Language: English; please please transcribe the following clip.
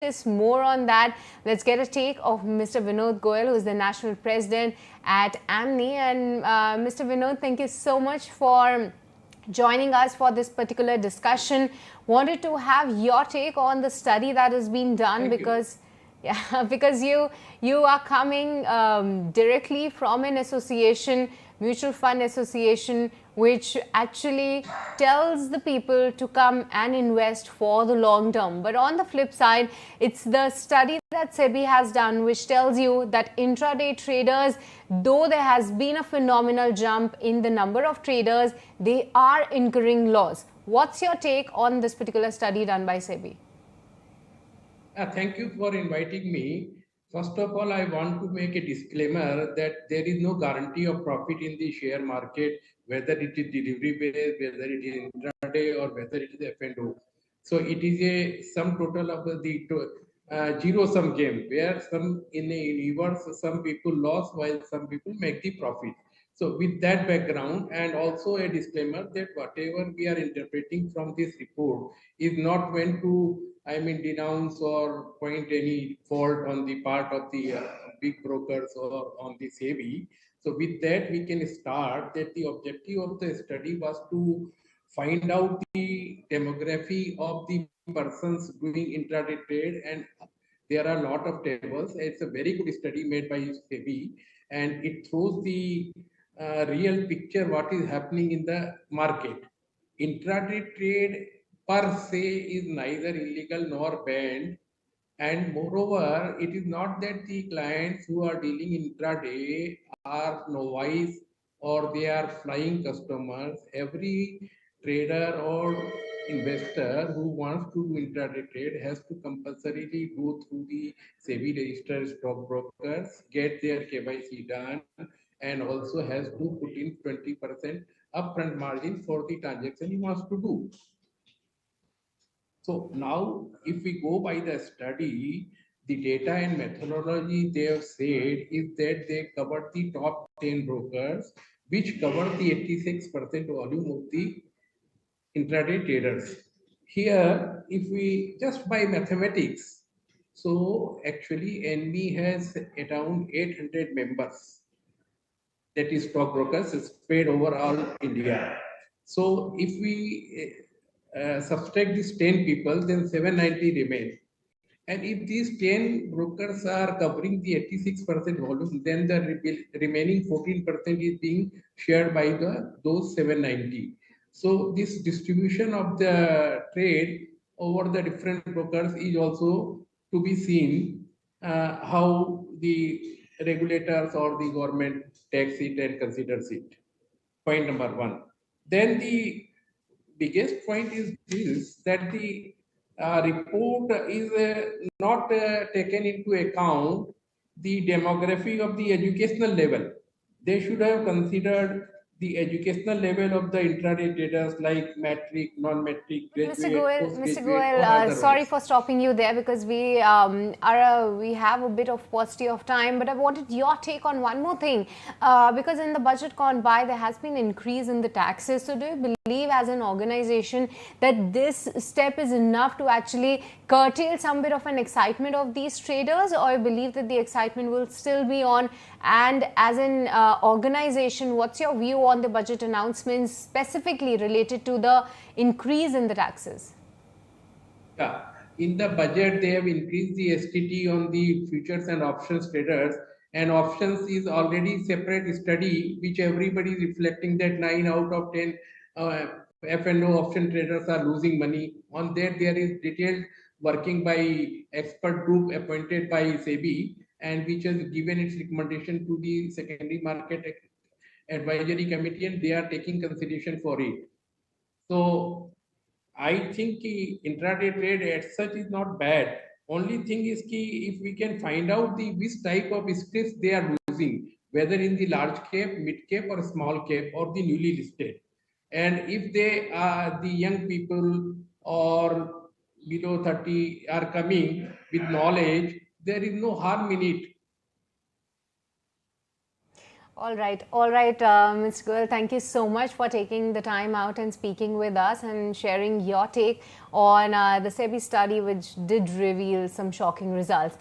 discuss more on that, let's get a take of Mr. Vinod Goyal, who is the National President at AMNI. And Mr. Vinod, thank you so much for joining us for this particular discussion. Wanted to have your take on the study that has been done. Thank you. Because yeah, because you are coming directly from an association, mutual fund association, which actually tells the people to come and invest for the long term. But on the flip side, it's the study that SEBI has done which tells you that intraday traders, though there has been a phenomenal jump in the number of traders, they are incurring loss. What's your take on this particular study done by SEBI? Thank you for inviting me. First of all, I want to make a disclaimer that there is no guarantee of profit in the share market, whether it is delivery based, whether it is intraday, or whether it is F&O. So it is a sum total of the zero sum game where some in a universe some people lost while some people make the profit. So with that background and also a disclaimer that whatever we are interpreting from this report is not meant to, I mean, denounce or point any fault on the part of the big brokers or on the SEBI. So with that, we can start that the objective of the study was to find out the demography of the persons doing intraday trade, and there are a lot of tables. It's a very good study made by SEBI, and it throws the real picture what is happening in the market. Intraday trade per se is neither illegal nor banned, and moreover, it is not that the clients who are dealing intraday are novice or they are flying customers. Every trader or investor who wants to do intraday trade has to compulsorily go through the SEBI registered stockbrokers, get their KYC done, and also has to put in 20% upfront margin for the transaction he wants to do. So now, if we go by the study, the data and methodology they have said is that they covered the top 10 brokers, which cover the 86% volume of the intraday traders. Here, if we just by mathematics, so actually NB has around 800 members, that is stockbrokers spread over all India. So if we subtract these 10 people, then 790 remain. And if these 10 brokers are covering the 86% volume, then the remaining 14% is being shared by those 790. So this distribution of the trade over the different brokers is also to be seen, how the regulators or the government takes it and considers it. Point number one. Then the biggest point is this, that the report is not taken into account the demography of the educational level. They should have considered the educational level of the intraday traders like matric, non-matric, Mr. graduate, Goel, Mr. postgraduate, Goel, or sorry otherwise. for stopping you there because we have a bit of paucity of time, but I wanted your take on one more thing, because in the budget gone by there has been increase in the taxes. So do you believe as an organization that this step is enough to actually curtail some bit of an excitement of these traders, or you believe that the excitement will still be on? And as an organization, what's your view on the budget announcements specifically related to the increase in the taxes? Yeah, in the budget, they have increased the STT on the futures and options traders. And options is already separate study, which everybody is reflecting that 9 out of 10 uh, F&O option traders are losing money. On that, there is detailed working by expert group appointed by SEBI, and which has given its recommendation to the secondary market advisory committee, and they are taking consideration for it. So I think intraday trade as such is not bad. Only thing is if we can find out the which type of scripts they are losing, whether in the large cap, mid cap, or small cap, or the newly listed, and if they are the young people or below 30 are coming with knowledge, there is no harm in it. All right, Ms. Goel, thank you so much for taking the time out and speaking with us and sharing your take on the SEBI study, which did reveal some shocking results.